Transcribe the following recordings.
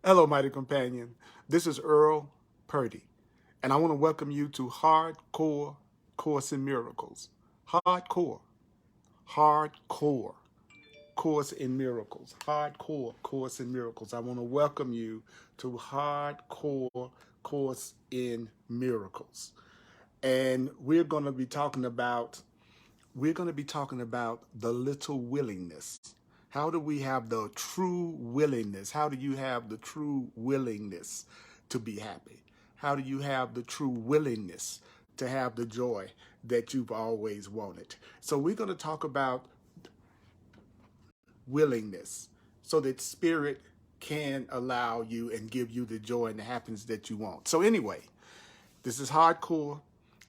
Hello, mighty companion. This is Earl Purdy, and I want to welcome you to Hardcore Course in Miracles. Hardcore Course in Miracles. Hardcore Course in Miracles. I want to welcome you to Hardcore Course in Miracles. And we're going to be talking about the little willingness. How do we have the true willingness? How do you have the true willingness to be happy? How do you have the true willingness to have the joy that you've always wanted? So we're going to talk about willingness so that spirit can allow you and give you the joy and the happiness that you want. So anyway, this is hardcore.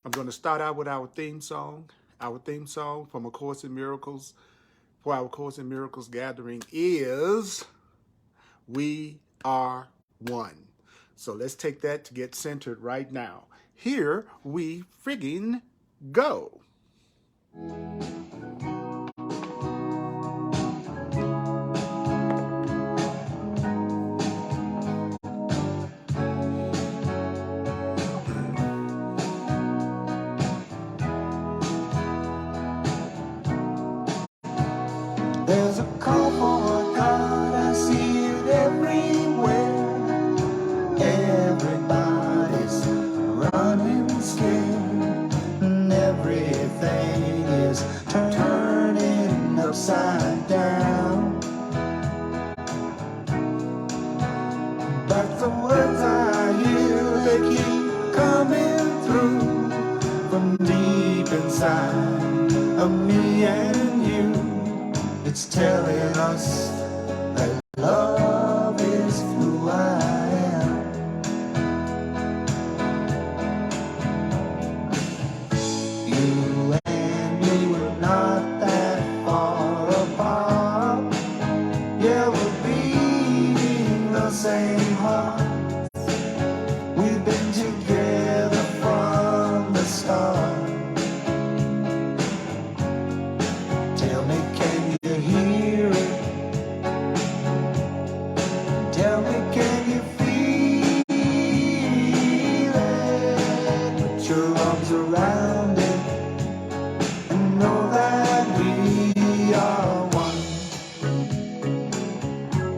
I'm going to start out with our theme song. Our theme song from A Course in Miracles for our Course in Miracles gathering is We Are One. So let's take that to get centered right now. Here we friggin' go. There's a call for a God, I see it everywhere. Everybody's running scared, and everything is turning upside down. But the words I hear, they keep coming through from deep inside of me and you. It's telling us that love is who I am. You and me were not that far apart. Yeah, we're beating the same heart. We've been together from the start. Tell me, can you hear it? Tell me, can you feel it? Put your arms around it and know that we are one.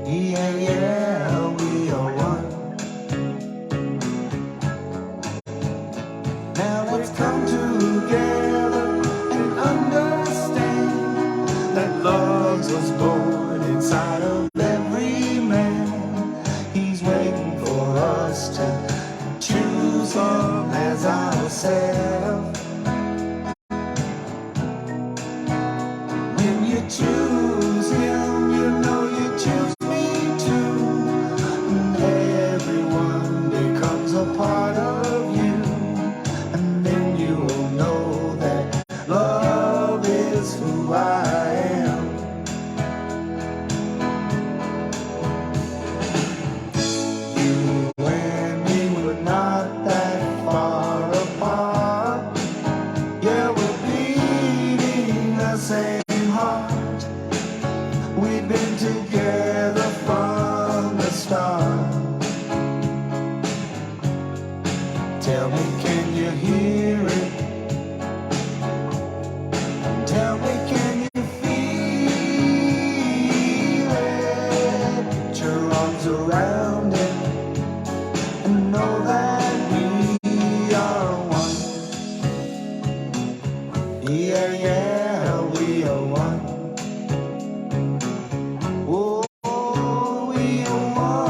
Yeah, yeah, we are one. Now let's come together and understand that love was born inside of every man. He's waiting for us to choose him as ourselves. When you choose him, you know you choose me too. And everyone becomes a part of you. And then you'll know that love is who I am. You and me were not that far apart. Yeah, we're beating the same heart. We've been together from the start. Tell me, can you hear it? Tell me, can you feel it? Put your arms around it and know that we are one. Yeah, yeah, we are one. Oh, we are one.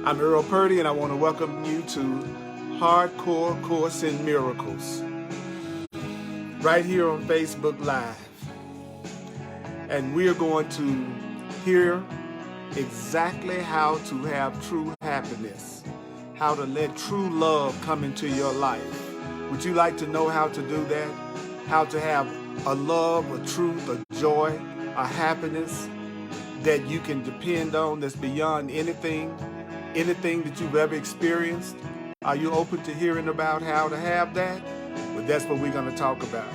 I'm Earl Purdy, and I want to welcome you to Hardcore Course in Miracles right here on Facebook Live. And we are going to hear exactly how to have true happiness, how to let true love come into your life. Would you like to know how to do that? How to have a love, a truth, a joy, a happiness that you can depend on that's beyond anything that you've ever experienced? Are you open to hearing about how to have that? Well, that's what we're going to talk about.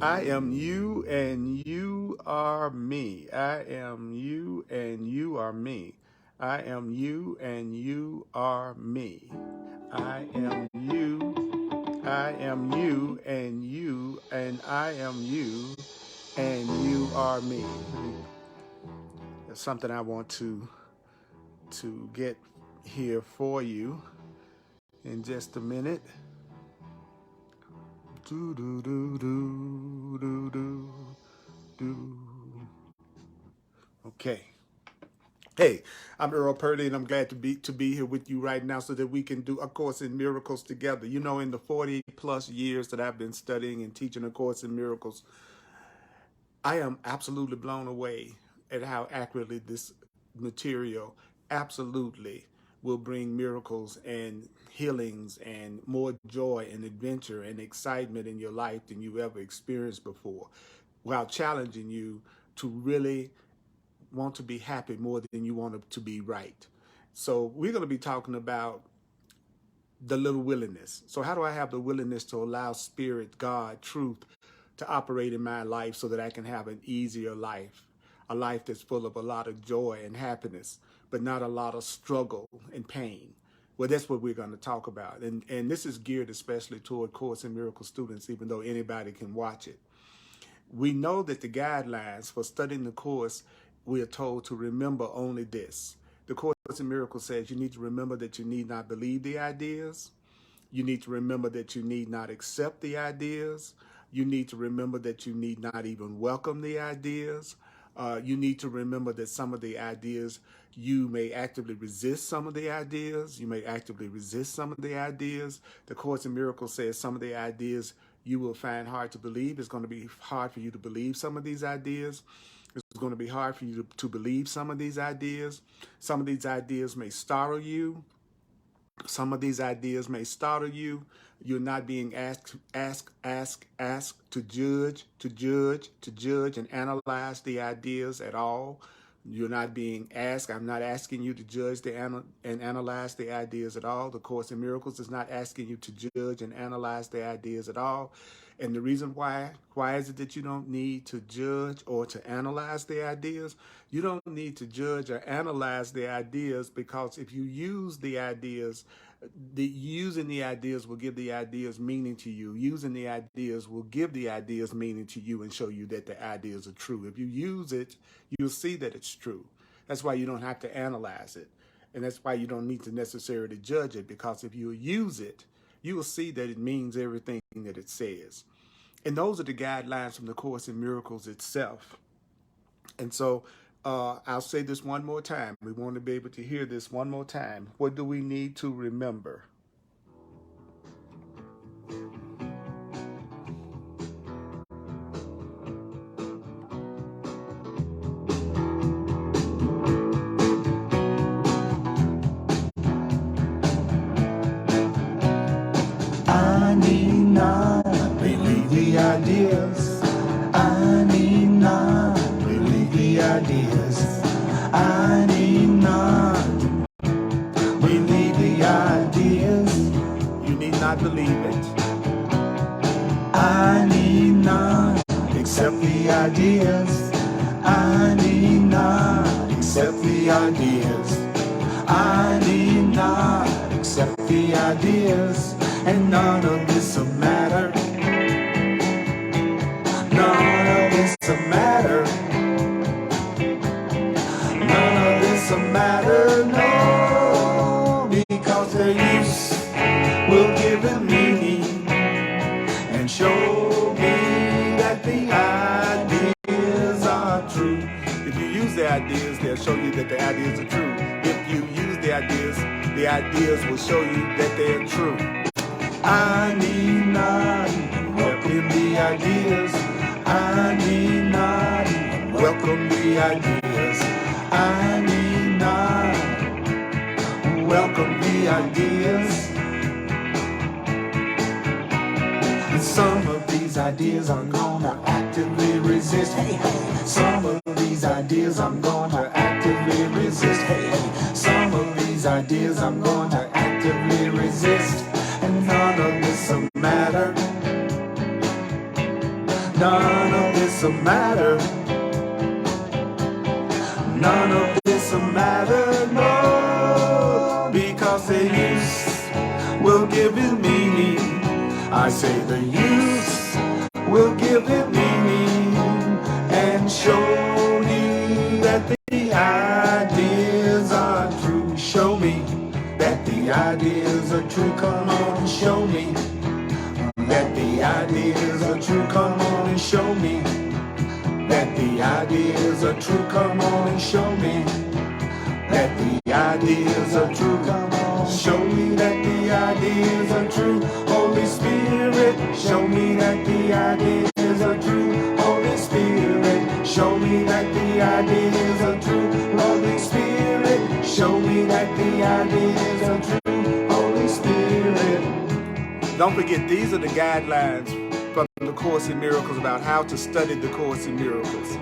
I am you and you are me. I am you and you are me. I am you and you are me. I am you. I am you and I am you and you are me. There's something I want to get here for you in just a minute. Do do do do do do do. Okay. Hey, I'm Earl Purdy, and I'm glad to be here with you right now so that we can do A Course in Miracles together. You know, in the 40 plus years that I've been studying and teaching A Course in Miracles, I am absolutely blown away at how accurately this material absolutely will bring miracles and healings and more joy and adventure and excitement in your life than you ever experienced before, while challenging you to really want to be happy more than you want to be right. So we're going to be talking about the little willingness. So how do I have the willingness to allow Spirit, God, truth to operate in my life so that I can have an easier life, a life that's full of a lot of joy and happiness, but not a lot of struggle and pain? Well, that's what we're going to talk about. And this is geared especially toward Course in Miracles students, even though anybody can watch it. We know that the guidelines for studying the Course, we are told to remember only this. The Course in Miracles says you need to remember that you need not believe the ideas. You need to remember that you need not accept the ideas. You need to remember that you need not even welcome the ideas. You need to remember that some of the ideas, you may actively resist some of the ideas. You may actively resist some of the ideas. The Course in Miracles says some of the ideas you will find hard to believe. It's going to be hard for you to believe some of these ideas. It's going to be hard for you to believe some of these ideas. Some of these ideas may startle you. Some of these ideas may startle you. You're not being asked to judge and analyze the ideas at all. You're not being asked. I'm not asking you to judge and analyze the ideas at all. The Course in Miracles is not asking you to judge and analyze the ideas at all. And the reason why is it that you don't need to judge or to analyze the ideas? You don't need to judge or analyze the ideas because if you use the ideas, using the ideas will give the ideas meaning to you. Using the ideas will give the ideas meaning to you and show you that the ideas are true. If you use it, you'll see that it's true. That's why you don't have to analyze it. And that's why you don't need to necessarily judge it, because if you use it, you will see that it means everything that it says. And those are the guidelines from the Course in Miracles itself. And so I'll say this one more time. We want to be able to hear this one more time. What do we need to remember? I need not believe the ideas. I need not believe the ideas. I need not believe the ideas. You need not believe it. I need not accept the ideas. I need not accept the ideas. I need not accept the ideas. And none of this will matter. None of this will matter. None of this will matter, no, because their use will give it meaning and show me that the ideas are true. If you use the ideas, they'll show you that the ideas are true. If you use the ideas will show you that they are true. I need not welcome the ideas. I need not welcome the ideas. I need not welcome the ideas. And some of these ideas I'm gonna actively resist. Hey, hey. Some of these ideas I'm gonna actively resist. Hey, hey. Some of these ideas I'm gonna actively resist. And none of this will matter. None of this will matter. None of this will matter, no, because the use will give it meaning. I say the use will give it meaning and show you that the ideas are true. Show me that the ideas are true. Come on and show me that the ideas are true. Come on and show me that the ideas are true. Come on and show me that the ideas are true. Come on, show me that the ideas are true. Holy Spirit, show me that the ideas are true. Holy Spirit, show me that the ideas are true. Holy Spirit, show me that the ideas are true. Holy Spirit. Don't forget, these are the guidelines from the Course in Miracles about how to study the Course in Miracles.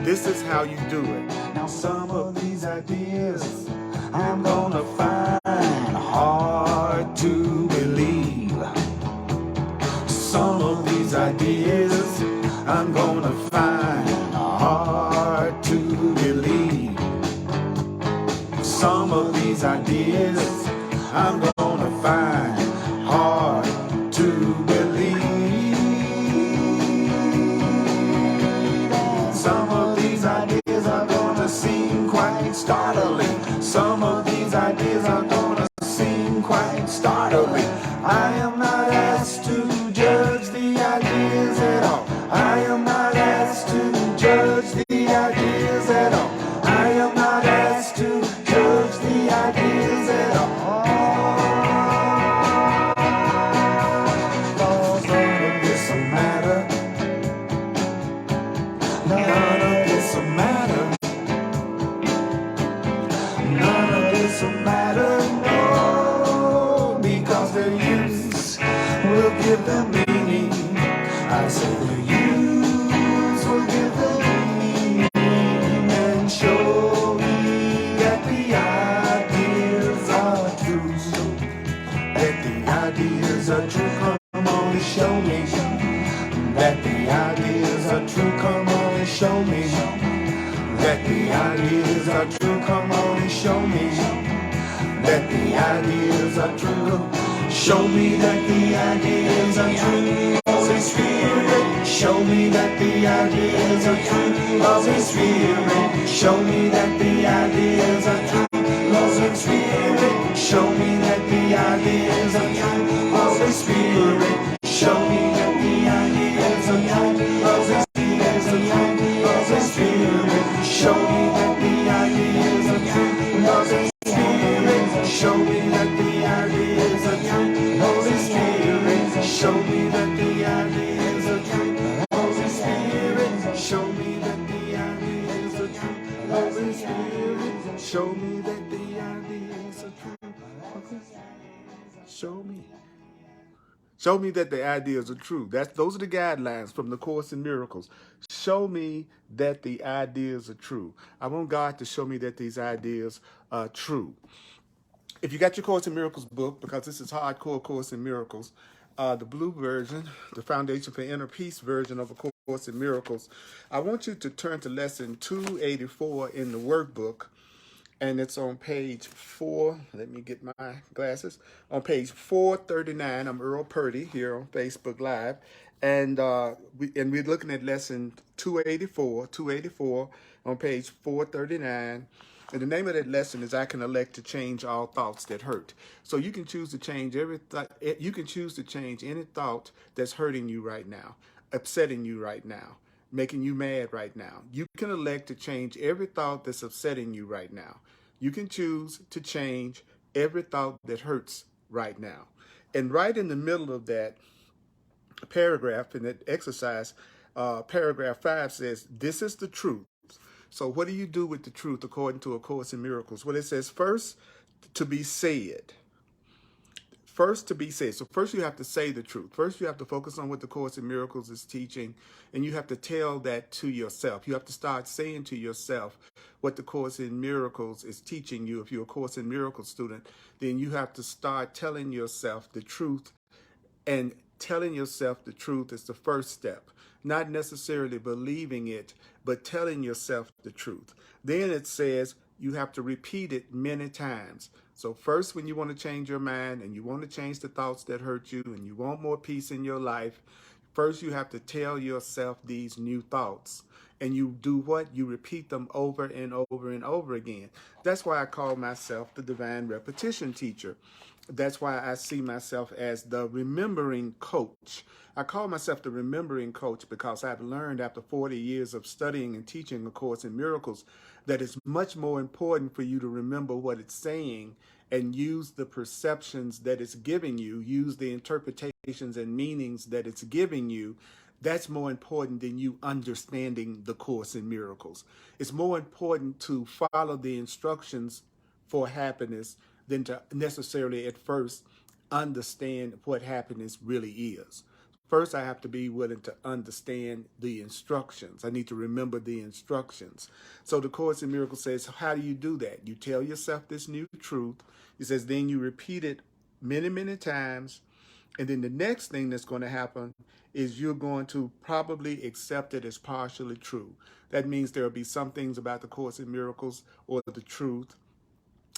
This is how you do it. Now some of these ideas I'm gonna find hard to believe. Some of these ideas I'm gonna find hard to believe. Some of these ideas I'm gonna find hard to believe. Some of these ideas are gonna seem quite startling. Some of these ideas are gonna seem quite startling. I am not asked to judge the ideas at all. I am not asked to judge the ideas at all. I am not asked to judge the ideas at all. Cause none of this will matter. None of this will matter. None of this will matter, no, because the use will give them meaning. I say the use will give them meaning and show me that the ideas are true. That the ideas are true, come on and show me. That the ideas are true, come on and show me. That the ideas are true, come on and show me. That the ideas are true. Show me that the ideas are true. Holy Spirit, show me that the ideas are true. Holy Spirit, show me that the ideas are true. Holy Spirit, show me that the ideas are true. Holy Spirit, show me that the ideas are true. Holy Spirit, Holy Spirit, show me that the ideas are true. Holy Spirit, show me that the ideas are true. Holy Spirit, show me that the ideas are true. Holy Spirit, show me that the ideas are true. Holy Spirit, show me that the ideas are true. Show me. Show me that the ideas are true. Those are the guidelines from the Course in Miracles. Show me that the ideas are true. I want God to show me that these ideas are true. If you got your Course in Miracles book, because this is Hardcore Course in Miracles, the blue version, the Foundation for Inner Peace version of A Course in Miracles, I want you to turn to lesson 284 in the workbook. And it's on page 4. Let me get my glasses. On page 439, I'm Earl Purdy here on Facebook Live, and we're looking at lesson 284 on page 439. And the name of that lesson is "I Can Elect to Change All Thoughts That Hurt." So you can choose to change you can choose to change any thought that's hurting you right now, upsetting you right now, making you mad right now. You can elect to change every thought that's upsetting you right now. You can choose to change every thought that hurts right now. And right in the middle of that paragraph, in that exercise, paragraph 5 says, "This is the truth." So what do you do with the truth according to A Course in Miracles? Well, it says first to be said. First to be said. So first you have to say the truth. First you have to focus on what the Course in Miracles is teaching, and you have to tell that to yourself. You have to start saying to yourself what the Course in Miracles is teaching you. If you're a Course in Miracles student, then you have to start telling yourself the truth and telling yourself the truth is the first step. Not necessarily believing it, but telling yourself the truth. Then it says you have to repeat it many times. So first, when you want to change your mind and you want to change the thoughts that hurt you and you want more peace in your life, first you have to tell yourself these new thoughts. And you do what? You repeat them over and over and over again. That's why I call myself the divine repetition teacher. That's why I see myself as the remembering coach. I call myself the remembering coach because I've learned after 40 years of studying and teaching A Course in Miracles that it's much more important for you to remember what it's saying and use the perceptions that it's giving you, use the interpretations and meanings that it's giving you. That's more important than you understanding the Course in Miracles. It's more important to follow the instructions for happiness than to necessarily at first understand what happiness really is. First, I have to be willing to understand the instructions. I need to remember the instructions. So the Course in Miracles says, how do you do that? You tell yourself this new truth. It says, then you repeat it many, many times. And then the next thing that's going to happen is you're going to probably accept it as partially true. That means there will be some things about the Course in Miracles or the truth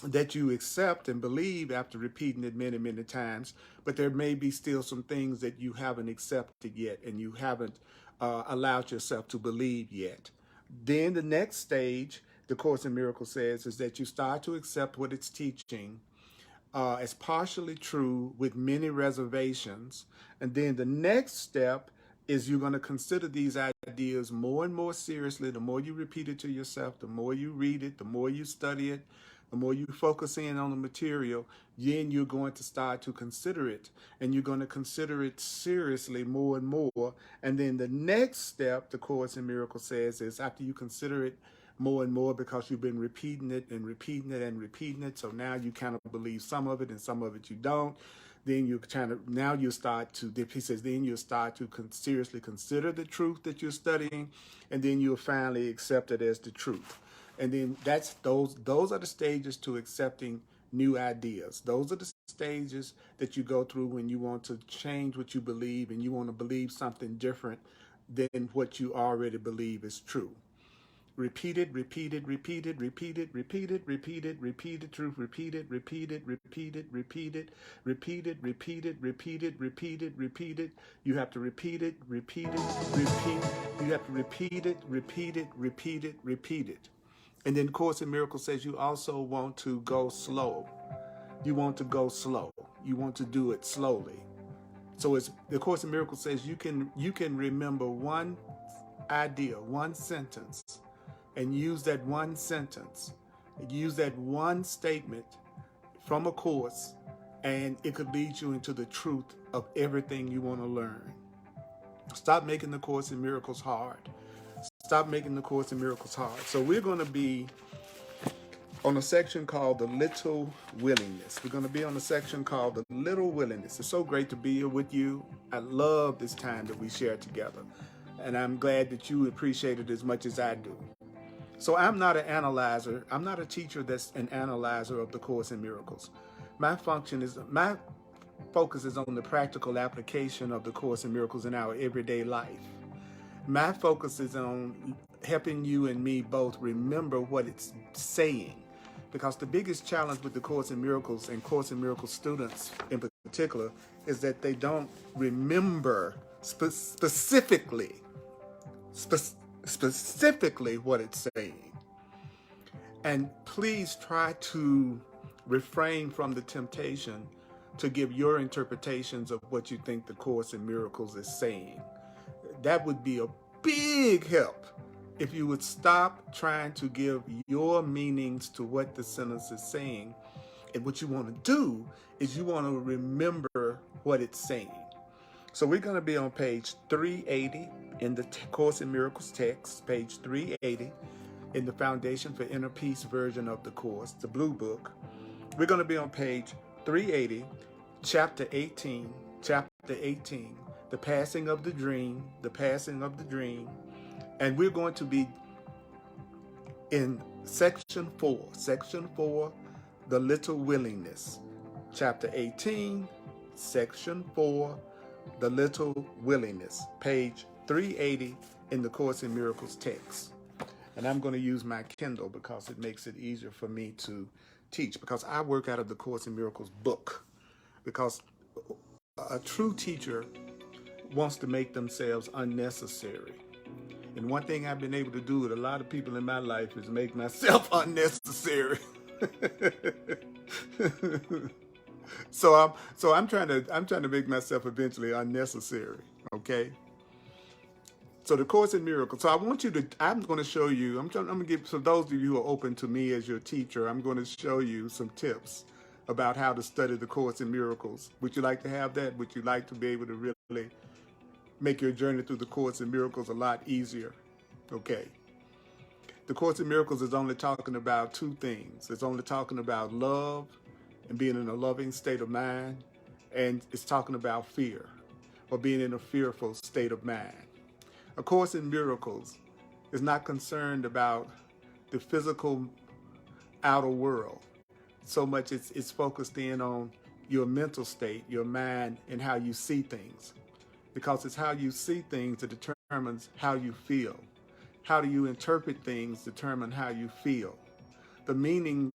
that you accept and believe after repeating it many, many times, but there may be still some things that you haven't accepted yet and you haven't allowed yourself to believe yet. Then the next stage, the Course in Miracles says, is that you start to accept what it's teaching as partially true with many reservations. And then the next step is you're going to consider these ideas more and more seriously. The more you repeat it to yourself, the more you read it, the more you study it, the more you focus in on the material, then you're going to start to consider it. And you're going to consider it seriously more and more. And then the next step, the Course in Miracles says, is after you consider it more and more because you've been repeating it and repeating it and repeating it. So now you kind of believe some of it and some of it you don't. Then you kind of, now you start to, he says, then you start to seriously consider the truth that you're studying, and then you'll finally accept it as the truth. And then that's those are the stages to accepting new ideas. Those are the stages that you go through when you want to change what you believe and you want to believe something different than what you already believe is true. Repeated, repeated, repeated, repeated, repeated, repeated, repeated truth, repeated, repeated, repeated, repeated, repeated, repeated, repeated, repeated, repeated. You have to repeat it, repeat it, repeat. You have to repeat it, repeat it, repeat it, repeat it. And then Course in Miracles says you also want to go slow. You want to go slow. You want to do it slowly. So it's the Course in Miracles says you can remember one idea, one sentence, and use that one sentence, use that one statement from a course, and it could lead you into the truth of everything you want to learn. Stop making the Course in Miracles hard. Stop making the Course in Miracles hard. So we're going to be on a section called the Little Willingness. We're going to be on a section called the Little Willingness. It's so great to be here with you. I love this time that we share together. And I'm glad that you appreciate it as much as I do. So I'm not an analyzer. I'm not a teacher that's an analyzer of the Course in Miracles. My focus is on the practical application of the Course in Miracles in our everyday life. My focus is on helping you and me both remember what it's saying. Because the biggest challenge with the Course in Miracles and Course in Miracles students in particular is that they don't remember specifically what it's saying. And please try to refrain from the temptation to give your interpretations of what you think the Course in Miracles is saying. That would be a big help if you would stop trying to give your meanings to what the sentence is saying. And what you want to do is you want to remember what it's saying. So we're going to be on page 380 in the Course in Miracles text, page 380 in the Foundation for Inner Peace version of the Course, the Blue Book. We're going to be on page 380, chapter 18, the passing of the dream, and we're going to be in section 4, the Little Willingness, chapter 18, section 4, The Little Willingness, page 380 in the Course in Miracles text. And I'm going to use my Kindle because it makes it easier for me to teach, because I work out of the Course in Miracles book, because a true teacher wants to make themselves unnecessary. And one thing I've been able to do with a lot of people in my life is make myself unnecessary. So I'm trying to make myself eventually unnecessary. Okay. So the Course in Miracles. So I'm going to show you. I'm going to give, so those of you who are open to me as your teacher, I'm going to show you some tips about how to study the Course in Miracles. Would you like to have that? Would you like to be able to really make your journey through the Course in Miracles a lot easier? Okay. The Course in Miracles is only talking about two things. It's only talking about love and being in a loving state of mind, and it's talking about fear or being in a fearful state of mind. A Course in Miracles is not concerned about the physical outer world so much. It's focused in on your mental state, your mind, and how you see things, because it's how you see things that determines how you feel. How do you interpret things determine how you feel. The meanings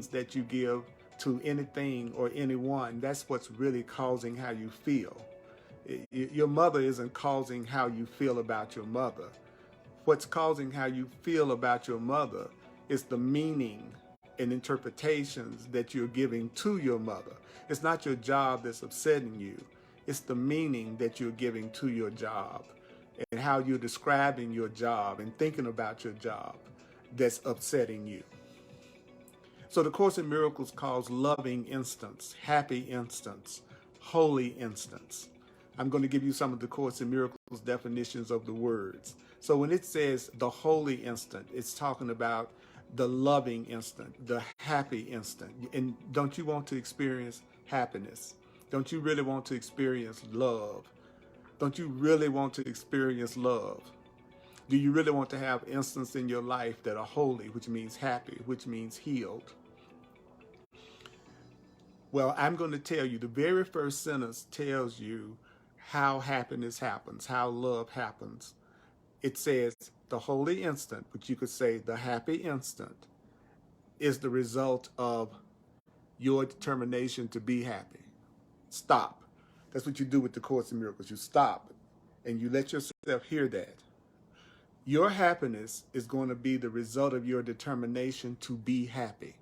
that you give to anything or anyone, that's what's really causing how you feel. Your mother isn't causing how you feel about your mother. What's causing how you feel about your mother is the meaning and interpretations that you're giving to your mother. It's not your job that's upsetting you. It's the meaning that you're giving to your job and how you're describing your job and thinking about your job that's upsetting you. So the Course in Miracles calls loving instance, happy instance, holy instance. I'm going to give you some of the Course in Miracles definitions of the words. So when it says the holy instant, it's talking about the loving instant, the happy instant. And don't you want to experience happiness? Don't you really want to experience love? Don't you really want to experience love? Do you really want to have instances in your life that are holy, which means happy, which means healed? Well, I'm going to tell you, the very first sentence tells you how happiness happens, how love happens. It says the holy instant, but you could say the happy instant, is the result of your determination to be happy. Stop. That's what you do with the Course in Miracles. You stop and you let yourself hear that. Your happiness is going to be the result of your determination to be happy.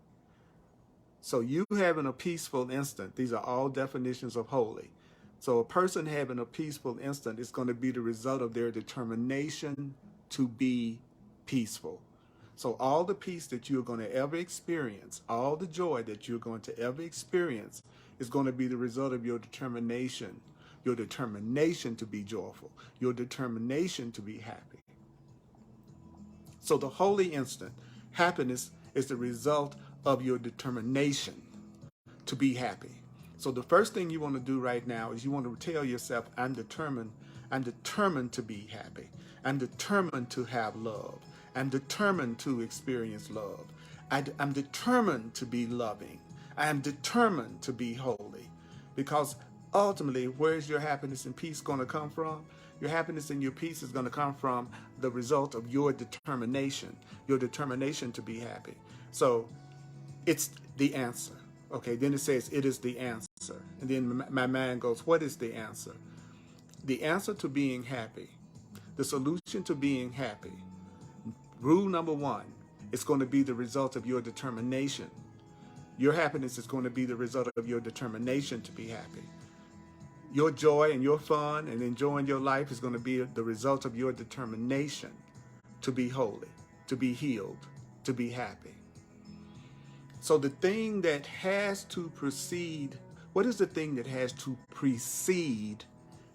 So you having a peaceful instant, these are all definitions of holy. So a person having a peaceful instant is going to be the result of their determination to be peaceful. So all the peace that you're going to ever experience, all the joy that you're going to ever experience is going to be the result of your determination to be joyful, your determination to be happy. So the holy instant, happiness, is the result of your determination to be happy. So the first thing you want to do right now is you want to tell yourself, I'm determined to be happy. I'm determined to have love. I'm determined to experience love. I'm determined to be loving. I am determined to be holy. Because ultimately, where's your happiness and peace going to come from? Your happiness and your peace is going to come from the result of your determination to be happy. So it's the answer. Okay, then it says it is the answer. And then my mind goes, what is the answer? The answer to being happy, the solution to being happy, rule number one, it's going to be the result of your determination. Your happiness is going to be the result of your determination to be happy. Your joy and your fun and enjoying your life is going to be the result of your determination to be holy, to be healed, to be happy. So the thing that has to precede, what is the thing that has to precede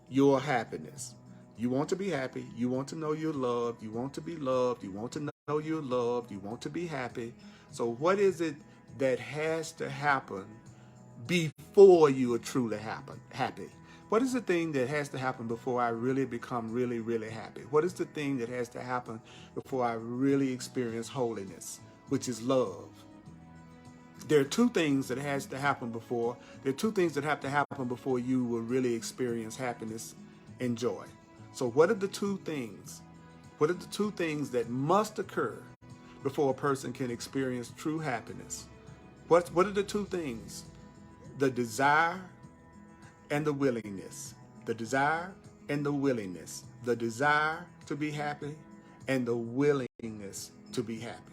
your happiness? You want to be happy. You want to know you're loved. You want to be loved. You want to know you're loved. You want to be happy. So what is it that has to happen before you are truly happy? What is the thing that has to happen before I really become really, really happy? What is the thing that has to happen before I really experience holiness, which is love? there are two things that has to happen before. There are two things that have to happen before you will really experience happiness and joy. So what are the two things? What are the two things that must occur before a person can experience true happiness? What are the two things? The desire and the willingness. The desire and the willingness. The desire to be happy and the willingness to be happy.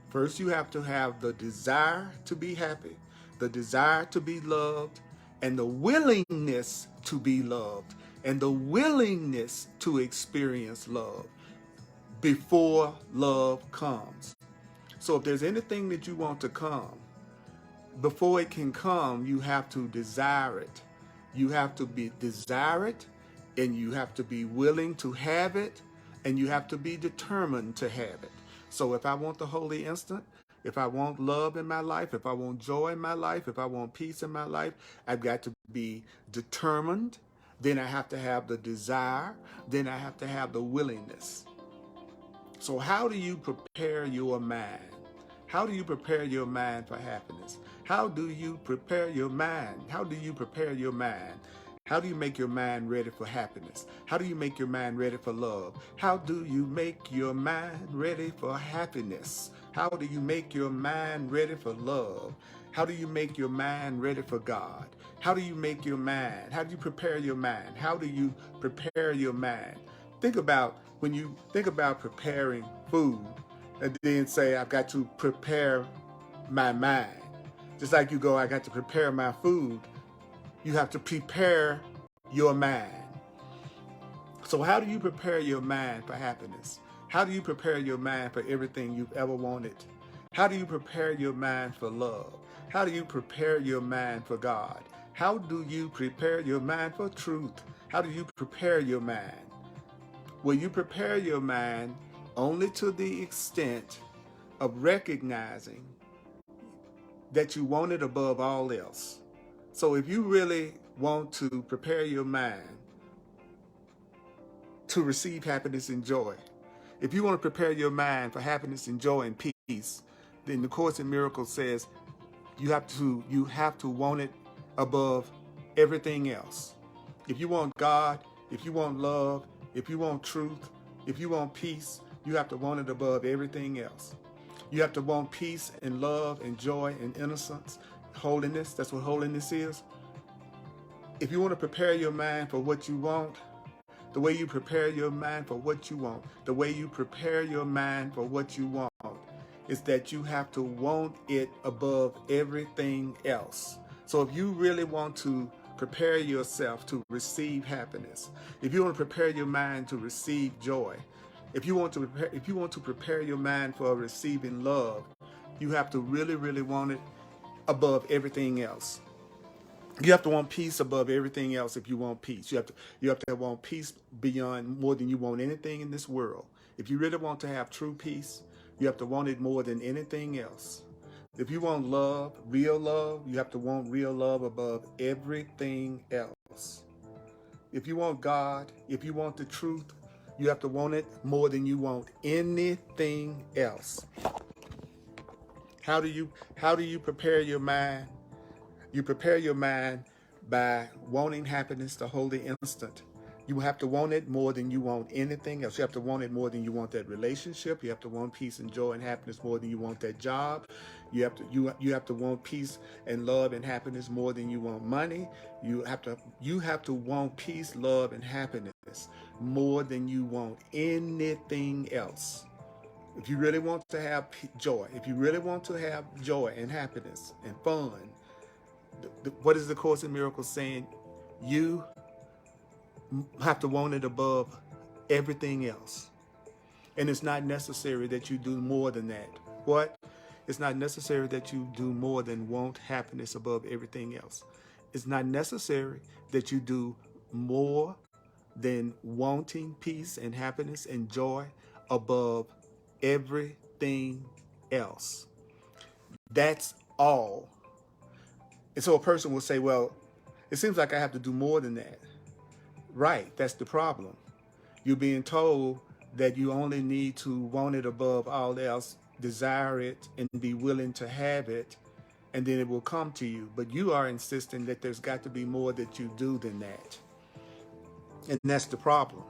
First, you have to have the desire to be happy, the desire to be loved, and the willingness to be loved, and the willingness to experience love before love comes. So if there's anything that you want to come, before it can come, you have to desire it. You have to desire it, and you have to be willing to have it, and you have to be determined to have it. So if I want the holy instant, if I want love in my life, if I want joy in my life, if I want peace in my life, I've got to be determined. Then I have to have the desire. Then I have to have the willingness. So how do you prepare your mind? How do you prepare your mind for happiness? How do you prepare your mind? How do you prepare your mind? How do you make your mind ready for happiness? How do you make your mind ready for love? How do you make your mind ready for happiness? How do you make your mind ready for love? How do you make your mind ready for God? How do you make your mind? How do you prepare your mind? How do you prepare your mind? Think about when you think about preparing food and then say, I've got to prepare my mind. Just like you go, I got to prepare my food. You have to prepare your mind. So how do you prepare your mind for happiness? How do you prepare your mind for everything you've ever wanted? How do you prepare your mind for love? How do you prepare your mind for God? How do you prepare your mind for truth? How do you prepare your mind? Well, you prepare your mind only to the extent of recognizing that you want it above all else. So if you really want to prepare your mind to receive happiness and joy, if you want to prepare your mind for happiness and joy and peace, then the Course in Miracles says you have to want it above everything else. If you want God, if you want love, if you want truth, if you want peace, you have to want it above everything else. You have to want peace and love and joy and innocence, holiness. That's what holiness is. If you want to prepare your mind for what you want, the way you prepare your mind for what you want, the way you prepare your mind for what you want is that you have to want it above everything else. So if you really want to prepare yourself to receive happiness, if you want to prepare your mind to receive joy, if you want to prepare your mind for receiving love, you have to really, really want it above everything else. You have to want peace above everything else if you want peace. You have to want peace beyond more than you want anything in this world. If you really want to have true peace, you have to want it more than anything else. If you want love, you have to want real love above everything else. If you want God, if you want the truth, you have to want it more than you want anything else. How do you prepare your mind? You prepare your mind by wanting happiness the holy instant. You have to want it more than you want anything else. You have to want it more than you want that relationship. You have to want peace and joy and happiness more than you want that job. You have to want peace and love and happiness more than you want money. You have to want peace, love, and happiness more than you want anything else. If you really want to have joy, if you really want to have joy and happiness and fun, what is the Course in Miracles saying? You have to want it above everything else. And it's not necessary that you do more than that. What? It's not necessary that you do more than want happiness above everything else. It's not necessary that you do more than wanting peace and happiness and joy above everything else. That's all. And so a person will say, well, it seems like I have to do more than that. Right, that's the problem. You're being told that you only need to want it above all else, desire it, and be willing to have it and then it will come to you. But you are insisting that there's got to be more that you do than that. And that's the problem.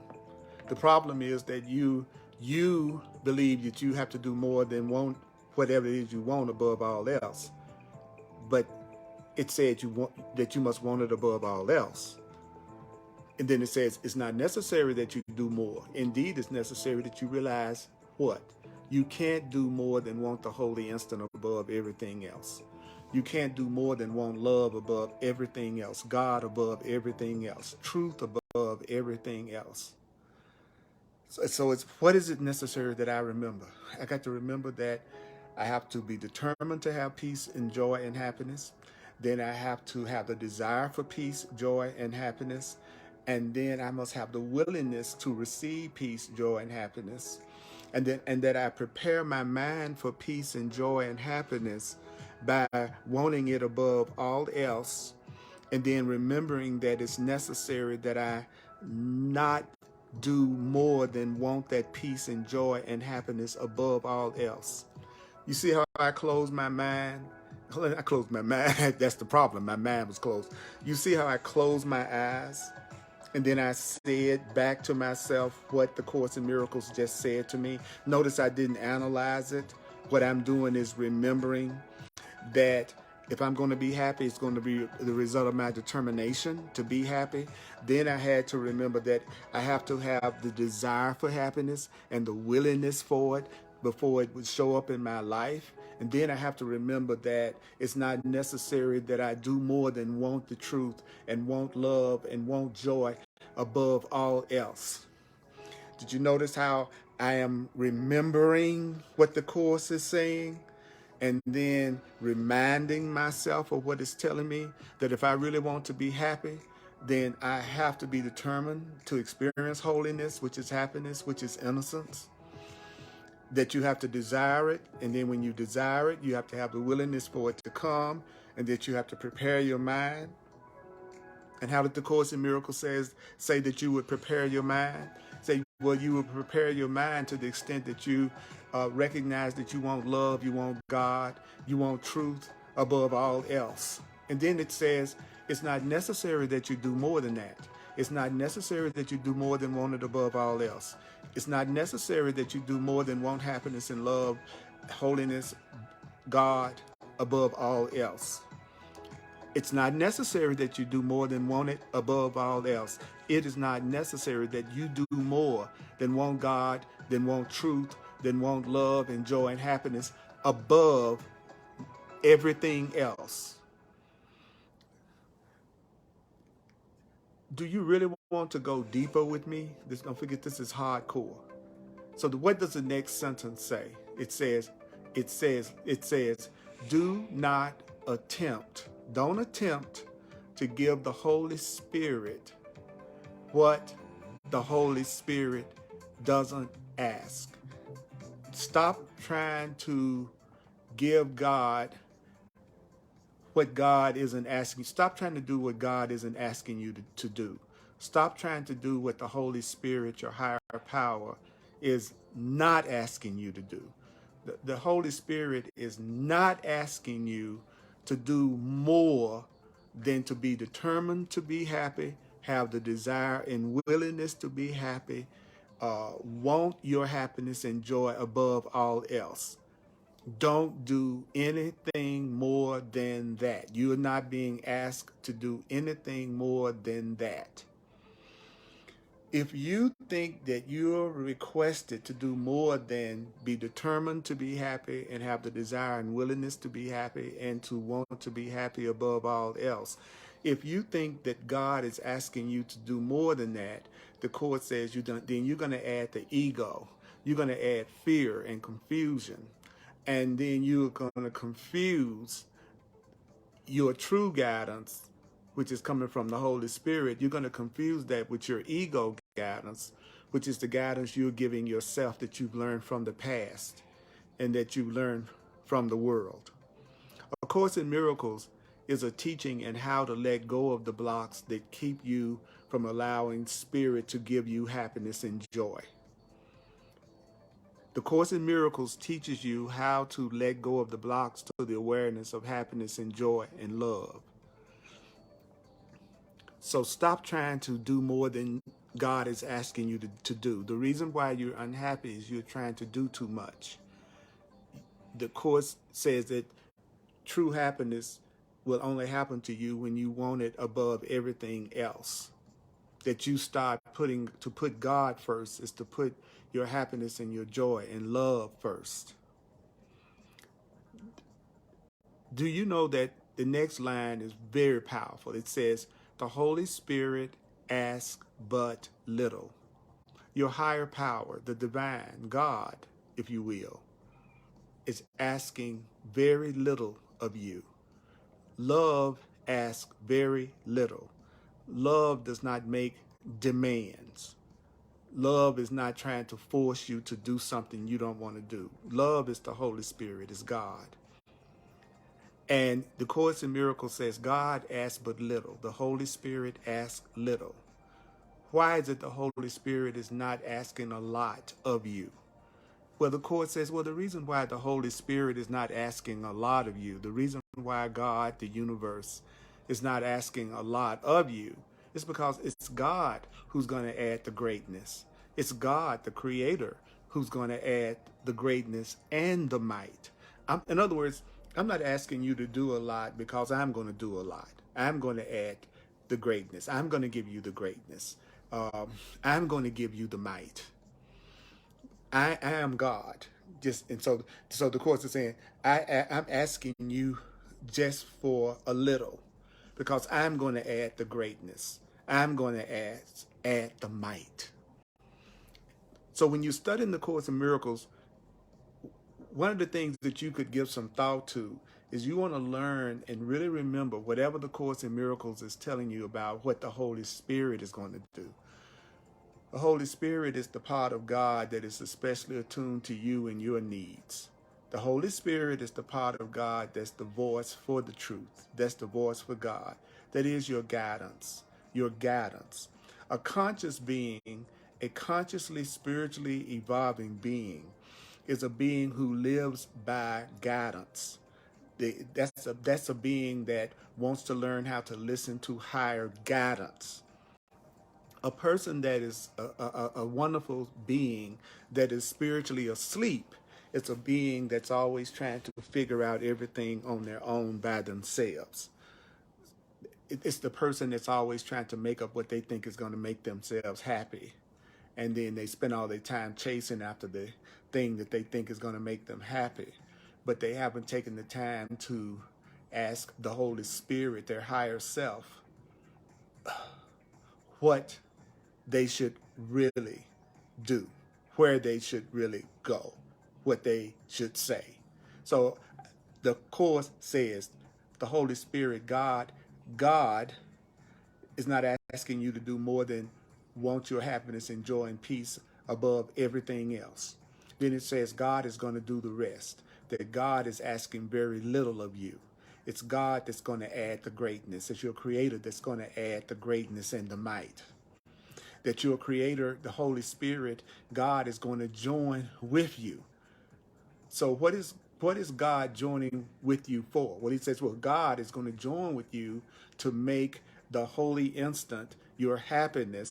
The problem is that you believe that you have to do more than want whatever it is you want above all else. But it said that you must want it above all else. And then it says it's not necessary that you do more. Indeed, it's necessary that you realize what? You can't do more than want the holy instant above everything else. You can't do more than want love above everything else, God above everything else, truth above everything else. So it's, what is it necessary that I remember? I got to remember that I have to be determined to have peace and joy and happiness. Then I have to have the desire for peace, joy, and happiness. And then I must have the willingness to receive peace, joy, and happiness. And that I prepare my mind for peace and joy and happiness by wanting it above all else. And then remembering that it's necessary that I not do more than want that peace and joy and happiness above all else. You see how I close my mind? I closed my mind. That's the problem. My mind was closed. You see how I closed my eyes? And then I said back to myself what the Course in Miracles just said to me. Notice I didn't analyze it. What I'm doing is remembering that if I'm going to be happy, it's going to be the result of my determination to be happy. Then I had to remember that I have to have the desire for happiness and the willingness for it before it would show up in my life. And then I have to remember that it's not necessary that I do more than want the truth and want love and want joy above all else. Did you notice how I am remembering what the Course is saying? And then reminding myself of what it's telling me, that if I really want to be happy, then I have to be determined to experience holiness, which is happiness, which is innocence. That you have to desire it, and then when you desire it, you have to have the willingness for it to come, and that you have to prepare your mind. And how did the Course in Miracles say that you would prepare your mind? Say, well, you would prepare your mind to the extent that you recognize that you want love, you want God, you want truth above all else. And then it says, it's not necessary that you do more than that. It's not necessary that you do more than want it above all else. It's not necessary that you do more than want happiness and love, holiness, God above all else. It's not necessary that you do more than want it above all else. It is not necessary that you do more than want God, than want truth, than want love and joy and happiness above everything else. Do you really want to go deeper with me? Don't forget, this is hardcore. So what does the next sentence say? It says, do not attempt. Don't attempt to give the Holy Spirit what the Holy Spirit doesn't ask. Stop trying to give God what God isn't asking. Stop trying to do what God isn't asking you to do. Stop trying to do what the Holy Spirit, your higher power, is not asking you to do. The Holy Spirit is not asking you to do more than to be determined to be happy, have the desire and willingness to be happy, want your happiness and joy above all else. Don't do anything more than that. You are not being asked to do anything more than that. If you think that you're requested to do more than be determined to be happy and have the desire and willingness to be happy and to want to be happy above all else, if you think that God is asking you to do more than that, the Course says then you're going to add the ego. You're going to add fear and confusion. And then you're going to confuse your true guidance, which is coming from the Holy Spirit. You're going to confuse that with your ego guidance, which is the guidance you're giving yourself that you've learned from the past and that you've learned from the world. A Course in Miracles is a teaching in how to let go of the blocks that keep you from allowing Spirit to give you happiness and joy. The Course in Miracles teaches you how to let go of the blocks to the awareness of happiness and joy and love. So stop trying to do more than God is asking you to do. The reason why you're unhappy is you're trying to do too much. The Course says that true happiness will only happen to you when you want it above everything else. That you start to put God first is to put your happiness and your joy and love first. Do you know that the next line is very powerful? It says, the Holy Spirit asks but little. Your higher power, the divine, God, if you will, is asking very little of you. Love asks very little. Love does not make demands. Love is not trying to force you to do something you don't want to do. Love is the Holy Spirit, is God. And the Course in Miracles says God asks but little. The Holy Spirit asks little. Why is it the Holy Spirit is not asking a lot of you? Well, the Course says, well, the reason why the Holy Spirit is not asking a lot of you, the reason why God, the universe, is not asking a lot of you, is because it's God who's going to add the greatness. It's God, the Creator, who's going to add the greatness and the might. In other words, I'm not asking you to do a lot because I'm going to do a lot. I'm going to add the greatness. I'm going to give you the greatness. I'm going to give you the might. I am God. So the Course is saying, I'm asking you just for a little, because I'm going to add the greatness. I'm going to add the might. So when you're studying the Course in Miracles, one of the things that you could give some thought to is you want to learn and really remember whatever the Course in Miracles is telling you about what the Holy Spirit is going to do. The Holy Spirit is the part of God that is especially attuned to you and your needs. The Holy Spirit is the part of God that's the voice for the truth. That's the voice for God. That is your guidance. Your guidance. A conscious being, a consciously, spiritually evolving being, is a being who lives by guidance. That's a being that wants to learn how to listen to higher guidance. A person that is a wonderful being that is spiritually asleep, it's a being that's always trying to figure out everything on their own by themselves. It's the person that's always trying to make up what they think is going to make themselves happy. And then they spend all their time chasing after the thing that they think is going to make them happy. But they haven't taken the time to ask the Holy Spirit, their higher self, what they should really do, where they should really go, what they should say. So the Course says the Holy Spirit, God is not asking you to do more than want your happiness and joy and peace above everything else. Then it says God is going to do the rest, that God is asking very little of you. It's God that's going to add the greatness. It's your Creator that's going to add the greatness and the might. That your Creator, the Holy Spirit, God is going to join with you. So what is God joining with you for? Well, he says, well, God is going to join with you to make the holy instant, your happiness,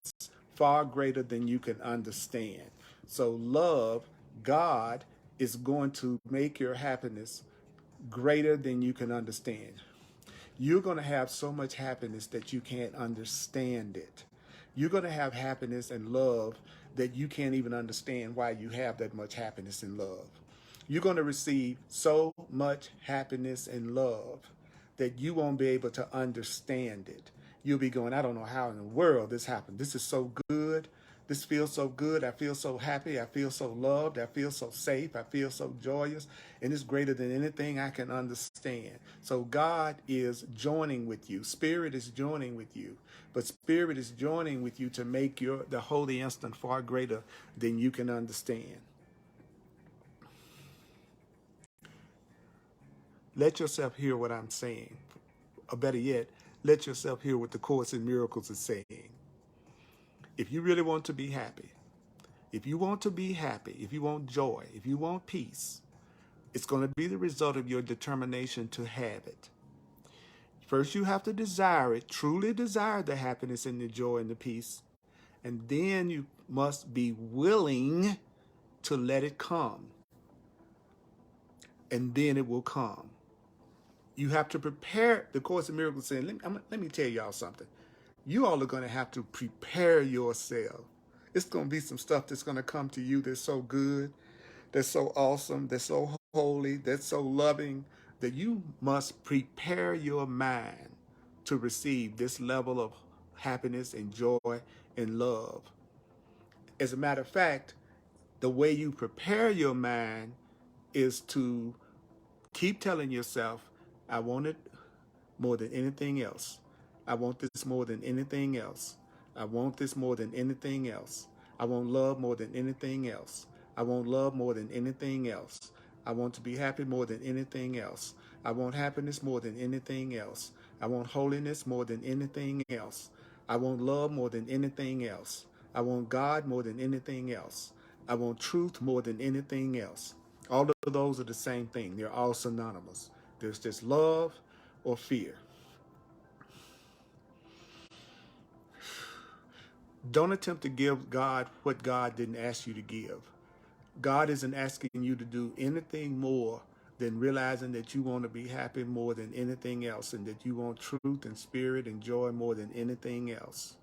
far greater than you can understand. So love, God is going to make your happiness greater than you can understand. You're going to have so much happiness that you can't understand it. You're going to have happiness and love that you can't even understand why you have that much happiness and love. You're going to receive so much happiness and love that you won't be able to understand it. You'll be going, I don't know how in the world this happened. This is so good. This feels so good. I feel so happy. I feel so loved. I feel so safe. I feel so joyous. And it's greater than anything I can understand. So God is joining with you. Spirit is joining with you. But Spirit is joining with you to make the holy instant far greater than you can understand. Let yourself hear what I'm saying. Or better yet, let yourself hear what the Course in Miracles is saying. If you really want to be happy, If you want to be happy, if you want joy, if you want peace, it's going to be the result of your determination to have it. First, you have to desire it, truly desire the happiness and the joy and the peace. And then you must be willing to let it come. And then it will come. You have to prepare. The Course in Miracles saying, let me tell y'all something. You all are going to have to prepare yourself. It's going to be some stuff that's going to come to you that's so good, that's so awesome, that's so holy, that's so loving, that you must prepare your mind to receive this level of happiness and joy and love. As a matter of fact, the way you prepare your mind is to keep telling yourself, I want it more than anything else. I want this more than anything else. I want this more than anything else. I want love more than anything else. I want love more than anything else. I want to be happy more than anything else. I want happiness more than anything else. I want holiness more than anything else. I want love more than anything else. I want God more than anything else. I want truth more than anything else. All of those are the same thing. They're all synonymous. There's just love or fear. Don't attempt to give God what God didn't ask you to give. God isn't asking you to do anything more than realizing that you want to be happy more than anything else, and that you want truth and spirit and joy more than anything else.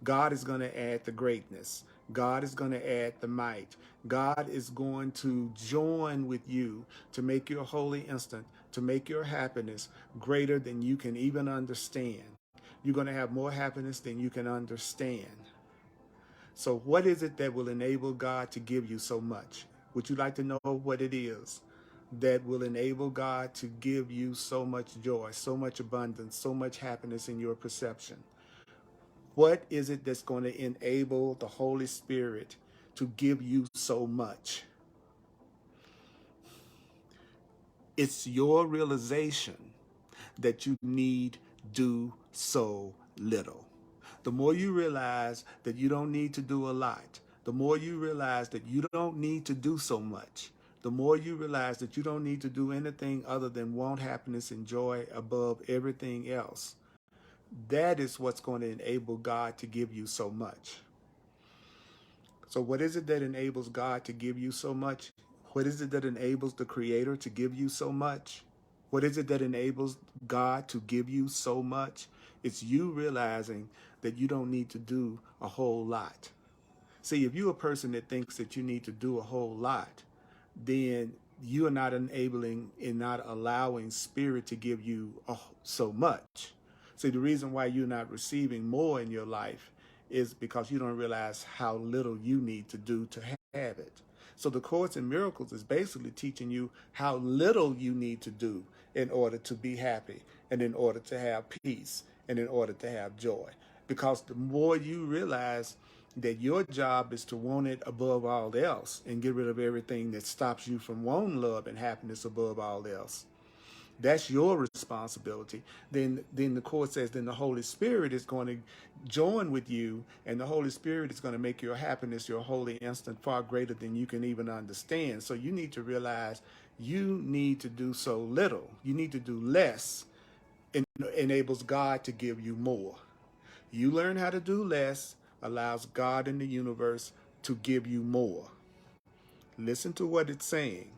God is going to add the greatness. God is going to add the might. God is going to join with you to make your holy instant, to make your happiness greater than you can even understand. You're going to have more happiness than you can understand. So what is it that will enable God to give you so much? Would you like to know what it is that will enable God to give you so much joy, so much abundance, so much happiness in your perception? What is it that's going to enable the Holy Spirit to give you so much? It's your realization that you need do so little. The more you realize that you don't need to do a lot, the more you realize that you don't need to do so much, the more you realize that you don't need to do anything other than want happiness and joy above everything else, that is what's going to enable God to give you so much. So what is it that enables God to give you so much? What is it that enables the Creator to give you so much? What is it that enables God to give you so much? It's you realizing that you don't need to do a whole lot. See, if you're a person that thinks that you need to do a whole lot, then you are not enabling and not allowing Spirit to give you so much. See, the reason why you're not receiving more in your life is because you don't realize how little you need to do to have it. So the Course in Miracles is basically teaching you how little you need to do in order to be happy, and in order to have peace, and in order to have joy. Because the more you realize that your job is to want it above all else and get rid of everything that stops you from wanting love and happiness above all else, that's your responsibility. Then the Course says, then the Holy Spirit is going to join with you, and the Holy Spirit is going to make your happiness, your holy instant, far greater than you can even understand. So you need to realize you need to do so little. You need to do less, and enables God to give you more. You learn how to do less, allows God in the universe to give you more. Listen to what it's saying.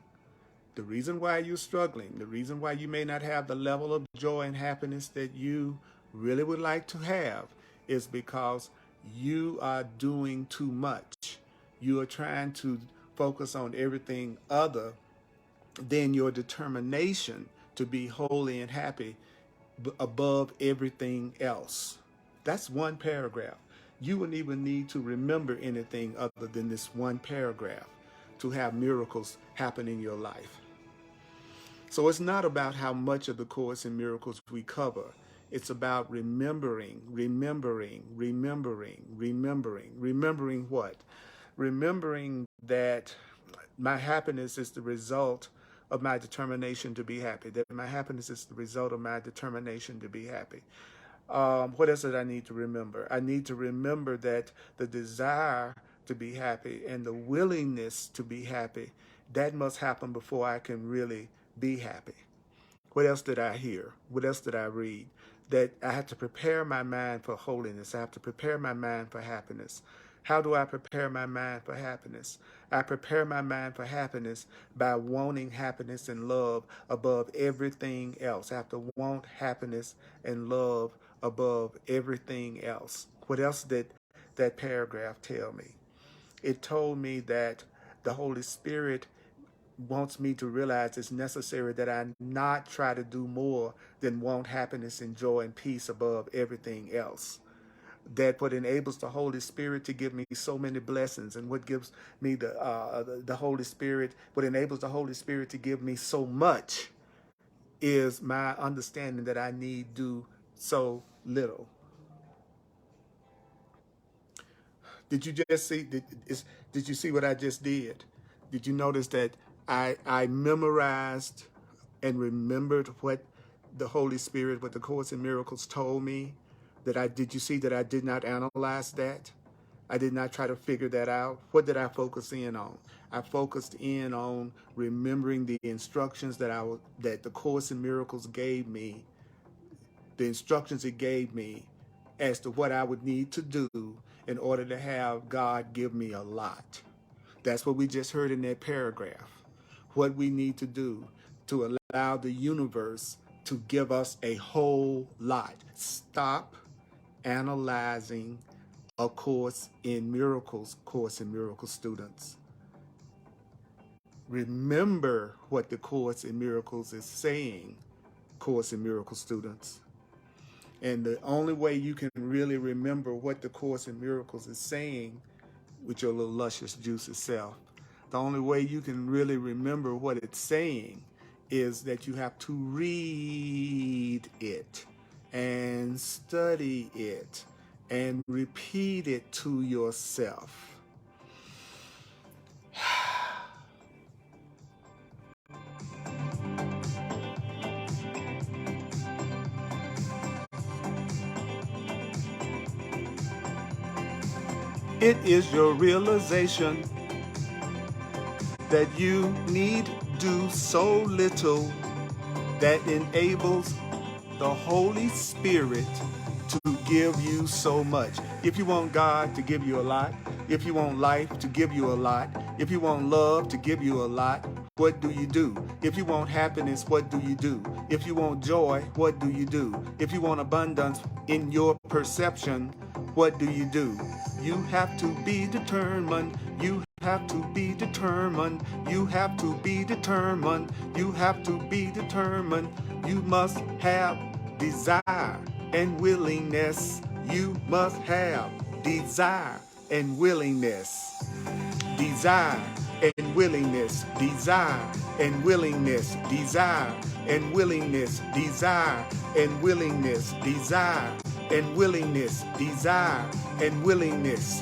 The reason why you're struggling, the reason why you may not have the level of joy and happiness that you really would like to have, is because you are doing too much. You are trying to focus on everything other than your determination to be holy and happy above everything else. That's one paragraph. You wouldn't even need to remember anything other than this one paragraph to have miracles happen in your life. So it's not about how much of the Course in Miracles we cover. It's about remembering what? Remembering that my happiness is the result of my determination to be happy, that my happiness is the result of my determination to be happy. What else did I need to remember? I need to remember that the desire to be happy and the willingness to be happy, that must happen before I can really be happy. What else did I hear? What else did I read? That I have to prepare my mind for holiness. I have to prepare my mind for happiness. How do I prepare my mind for happiness? I prepare my mind for happiness by wanting happiness and love above everything else. I have to want happiness and love above everything else. What else did that paragraph tell me? It told me that the Holy Spirit wants me to realize it's necessary that I not try to do more than want happiness and joy and peace above everything else. That what enables the Holy Spirit to give me so many blessings, and what gives me the Holy Spirit, what enables the Holy Spirit to give me so much, is my understanding that I need do so little. Did you just see? Did you see what I just did? Did you notice that I memorized and remembered what the Holy Spirit, what the Course in Miracles told me? Did you see that I did not analyze that? I did not try to figure that out. What did I focus in on? I focused in on remembering the instructions that the Course in Miracles gave me, the instructions it gave me as to what I would need to do in order to have God give me a lot. That's what we just heard in that paragraph. What we need to do to allow the universe to give us a whole lot. Stop analyzing a Course in Miracles, Course in Miracles students. Remember what the Course in Miracles is saying, Course in Miracles students. And the only way you can really remember what the Course in Miracles is saying with your little luscious juicy self, the only way you can really remember what it's saying is that you have to read it and study it and repeat it to yourself. It is your realization that you need do so little that enables the Holy Spirit to give you so much. If you want God to give you a lot, if you want life to give you a lot, if you want love to give you a lot, what do you do? If you want happiness, what do you do? If you want joy, what do you do? If you want abundance in your perception, what do you do? You have to be determined. You have to be determined. You have to be determined. You have to be determined. You must have desire and willingness. You must have desire and willingness. Desire and willingness. Desire and willingness. Desire and willingness. Desire and willingness. Desire and willingness. Desire and willingness.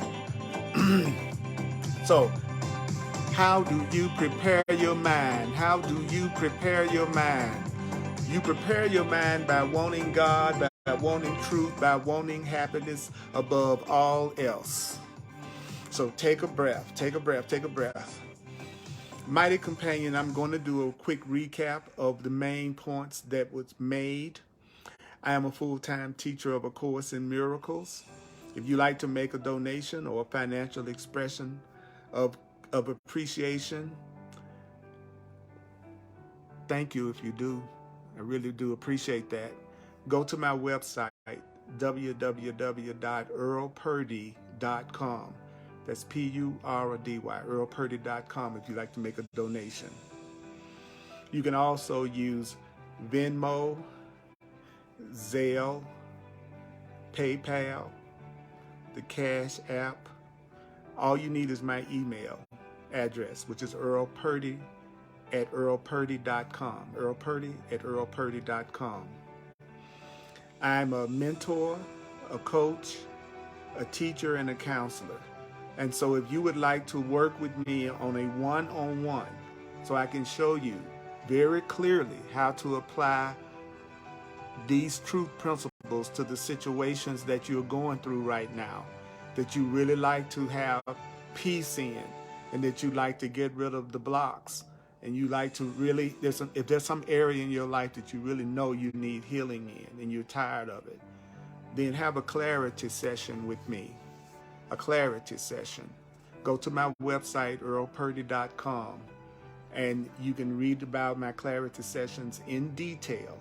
So, how do you prepare your mind? How do you prepare your mind? You prepare your mind by wanting God, by wanting truth, by wanting happiness above all else. So take a breath, take a breath, take a breath. Mighty companion, I'm going to do a quick recap of the main points that was made. I am a full-time teacher of A Course in Miracles. If you like to make a donation or a financial expression of appreciation, thank you if you do. I really do appreciate that. Go to my website, www.earlpurdy.com. That's P-U-R-D-Y, earlpurdy.com if you'd like to make a donation. You can also use Venmo, Zelle, PayPal, the Cash App. All you need is my email address, which is earlpurdy@earlpurdy.com. earlpurdy@earlpurdy.com. I'm a mentor, a coach, a teacher, and a counselor. And so if you would like to work with me on a one-on-one, so I can show you very clearly how to apply these truth principles to the situations that you're going through right now, that you really like to have peace in, and that you like to get rid of the blocks, and you like to really, if there's some area in your life that you really know you need healing in and you're tired of it, then have a clarity session with me. A clarity session. Go to my website, earlpurdy.com, and you can read about my clarity sessions in detail.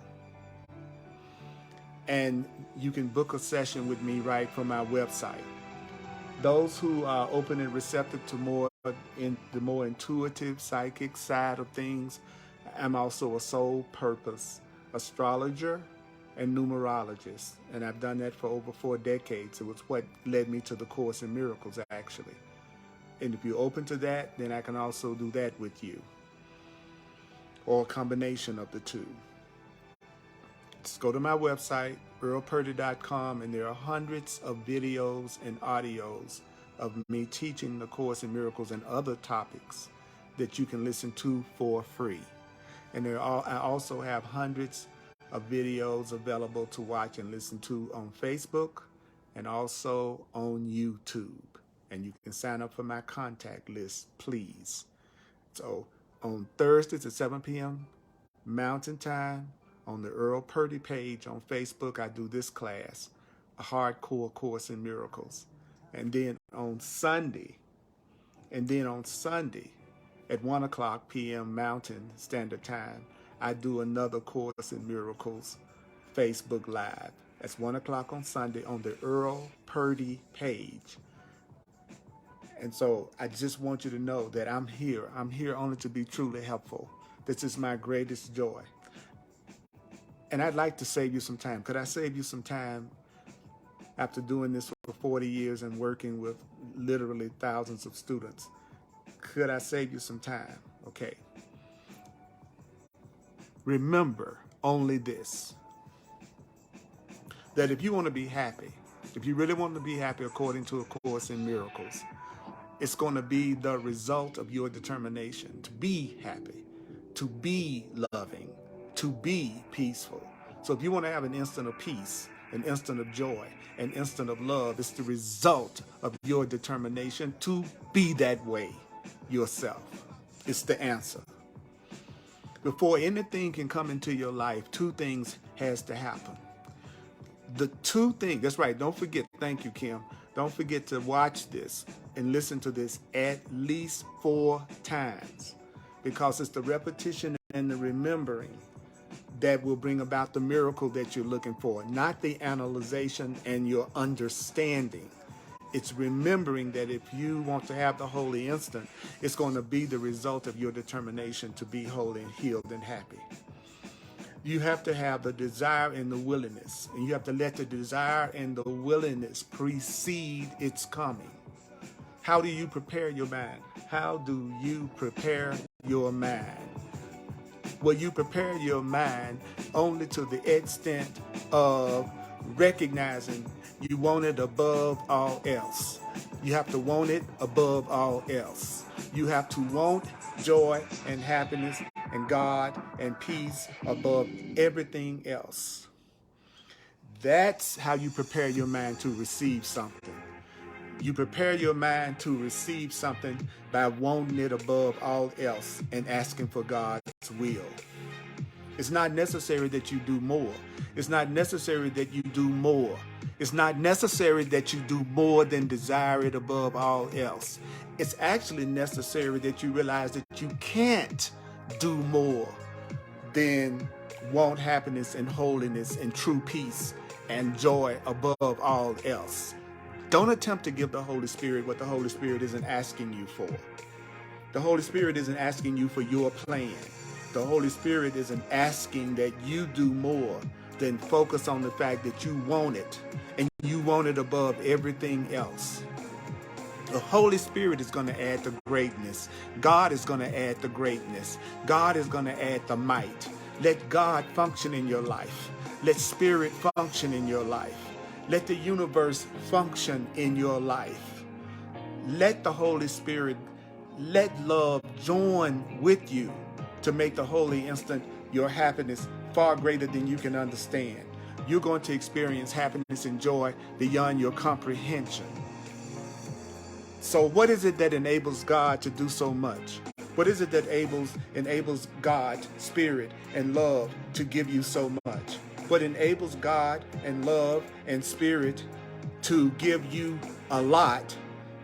And you can book a session with me right from my website. Those who are open and receptive to the more intuitive, psychic side of things, I'm also a soul purpose astrologer and numerologist, and I've done that for over 4 decades. It was what led me to the Course in Miracles, actually. And if you're open to that, then I can also do that with you, or a combination of the two. Just go to my website, earlpurdy.com, and there are hundreds of videos and audios of me teaching the Course in Miracles and other topics that you can listen to for free. And I also have hundreds of videos available to watch and listen to on Facebook and also on YouTube. And you can sign up for my contact list, please. So on Thursdays at 7 p.m. Mountain Time, on the Earl Purdy page on Facebook, I do this class, a hardcore Course in Miracles. And then on Sunday at 1 o'clock p.m. Mountain Standard Time, I do another Course in Miracles Facebook Live. That's 1 o'clock on Sunday on the Earl Purdy page. And so I just want you to know that I'm here. I'm here only to be truly helpful. This is my greatest joy. And I'd like to save you some time. Could I save you some time after doing this for 40 years and working with literally thousands of students? Could I save you some time? Okay. Remember only this, that if you want to be happy, if you really want to be happy according to A Course in Miracles, it's going to be the result of your determination to be happy, to be loving, to be peaceful. So if you want to have an instant of peace, an instant of joy, an instant of love, it's the result of your determination to be that way yourself. It's the answer. Before anything can come into your life, 2 things has to happen. The 2 things, that's right, don't forget, thank you, Kim. Don't forget to watch this and listen to this at least 4 times, because it's the repetition and the remembering that will bring about the miracle that you're looking for, not the analyzation and your understanding. It's remembering that if you want to have the holy instant, it's going to be the result of your determination to be holy and healed and happy. You have to have the desire and the willingness, and you have to let the desire and the willingness precede its coming. How do you prepare your mind? How do you prepare your mind? Well, you prepare your mind only to the extent of recognizing you want it above all else. You have to want it above all else. You have to want joy and happiness and God and peace above everything else. That's how you prepare your mind to receive something. You prepare your mind to receive something by wanting it above all else and asking for God's will. It's not necessary that you do more. It's not necessary that you do more. It's not necessary that you do more than desire it above all else. It's actually necessary that you realize that you can't do more than want happiness and holiness and true peace and joy above all else. Don't attempt to give the Holy Spirit what the Holy Spirit isn't asking you for. The Holy Spirit isn't asking you for your plan. The Holy Spirit isn't asking that you do more than focus on the fact that you want it, and you want it above everything else. The Holy Spirit is going to add the greatness. God is going to add the greatness. God is going to add the might. Let God function in your life. Let Spirit function in your life. Let the universe function in your life. Let the Holy Spirit, let love join with you to make the holy instant your happiness far greater than you can understand. You're going to experience happiness and joy beyond your comprehension. So what is it that enables God to do so much? What is it that enables God, spirit, and love to give you so much? What enables God and love and spirit to give you a lot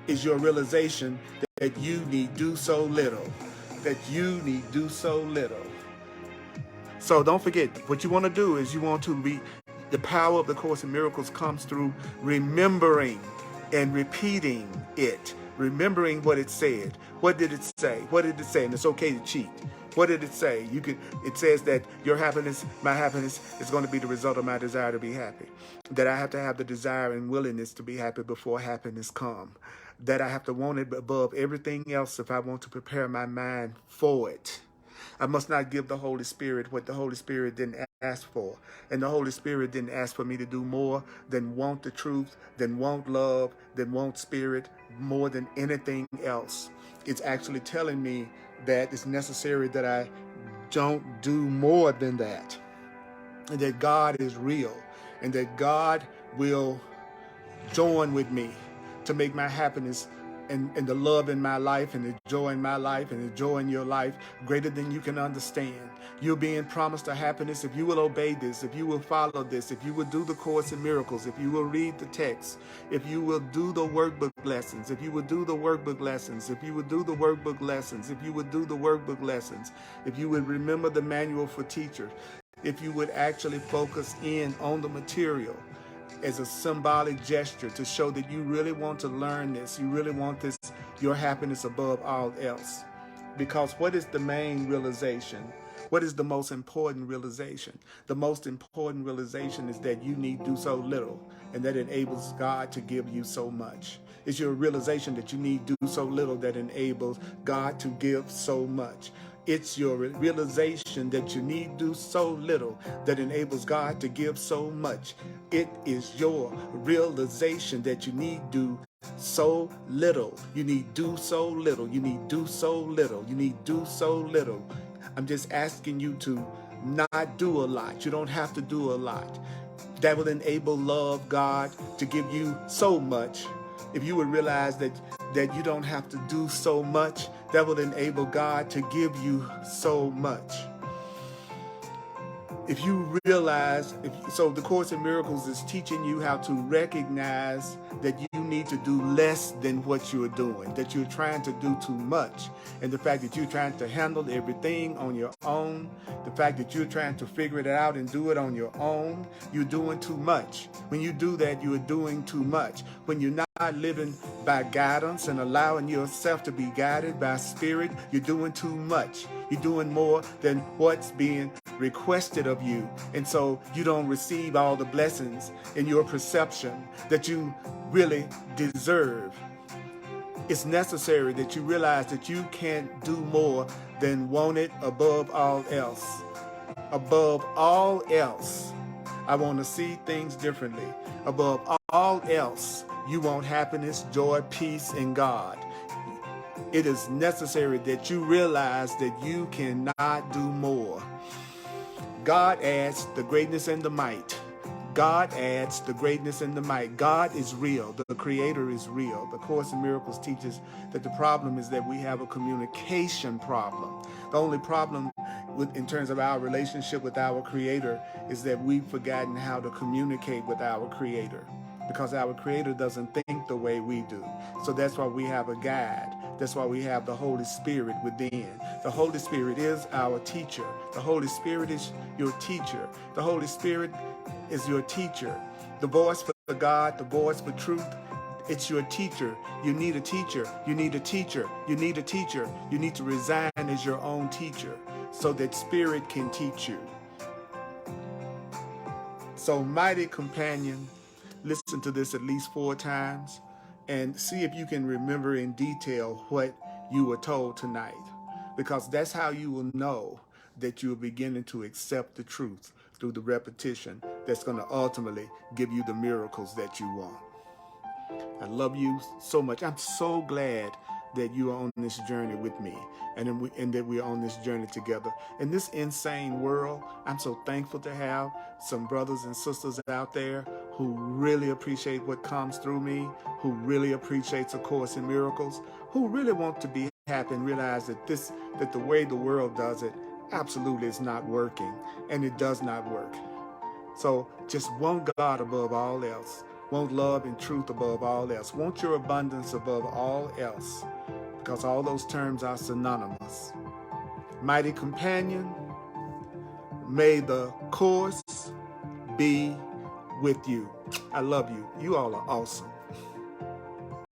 is your realization that you need do so little. That you need do so little. So don't forget, what you want to do is you want to be, the power of the Course in Miracles comes through remembering and repeating it. Remembering what it said. What did it say? What did it say? And it's okay to cheat. What did it say? It says that your happiness, my happiness, is going to be the result of my desire to be happy. That I have to have the desire and willingness to be happy before happiness come. That I have to want it above everything else if I want to prepare my mind for it. I must not give the Holy Spirit what the Holy Spirit didn't ask for. And the Holy Spirit didn't ask for me to do more than want the truth, than want love, than want spirit, more than anything else. It's actually telling me that it's necessary that I don't do more than that. And that God is real. And that God will join with me to make my happiness and the love in my life and the joy in my life and the joy in your life greater than you can understand. You're being promised a happiness if you will obey this, if you will follow this, if you will do the Course in Miracles, if you will read the text, if you will do the workbook lessons, if you will do the workbook lessons, if you will do the workbook lessons, if you would do the workbook lessons, if you would remember the manual for teachers, if you would actually focus in on the material as a symbolic gesture to show that you really want to learn this, you really want this, your happiness above all else. Because what is the main realization? What is the most important realization? The most important realization is that you need do so little, and that enables God to give you so much. It's your realization that you need do so little that enables God to give so much. It's your realization that you need do so little that enables God to give so much. It is your realization that you need do so little. You need do so little. You need do so little. You need do so little. I'm just asking you to not do a lot. You don't have to do a lot. That will enable love, God, to give you so much. If you would realize that you don't have to do so much, that will enable God to give you so much. If you realize, so the Course in Miracles is teaching you how to recognize that you need to do less than what you're doing, that you're trying to do too much. And the fact that you're trying to handle everything on your own, the fact that you're trying to figure it out and do it on your own, you're doing too much. When you do that, you're doing too much. When you're not living by guidance and allowing yourself to be guided by spirit, you're doing too much. You're doing more than what's being requested of you. And so you don't receive all the blessings in your perception that you really deserve. It's necessary that you realize that you can't do more than want it above all else. Above all else, I want to see things differently. Above all else, you want happiness, joy, peace, and God. It is necessary that you realize that you cannot do more. God adds the greatness and the might. God adds the greatness and the might. God is real. The Creator is real. The Course in Miracles teaches that the problem is that we have a communication problem. The only problem in terms of our relationship with our Creator is that we've forgotten how to communicate with our Creator, because our Creator doesn't think the way we do. So that's why we have a guide. That's why we have the Holy Spirit within. The Holy Spirit is our teacher. The Holy Spirit is your teacher. The Holy Spirit is your teacher. The voice for God, the voice for truth, it's your teacher. You need a teacher. You need a teacher. You need a teacher. You need to resign as your own teacher so that Spirit can teach you. So, mighty companion, listen to this at least 4 times and see if you can remember in detail what you were told tonight, because that's how you will know that you're beginning to accept the truth through the repetition that's going to ultimately give you the miracles that you want. I love you so much. I'm so glad that you are on this journey with me and that we're on this journey together. In this insane world, I'm so thankful to have some brothers and sisters out there who really appreciate what comes through me, who really appreciates A Course in Miracles, who really want to be happy and realize that the way the world does it absolutely is not working, and it does not work. So just want God above all else. Want love and truth above all else. Want your abundance above all else, because all those terms are synonymous. Mighty companion, may the Course be with you. I love you. You all are awesome.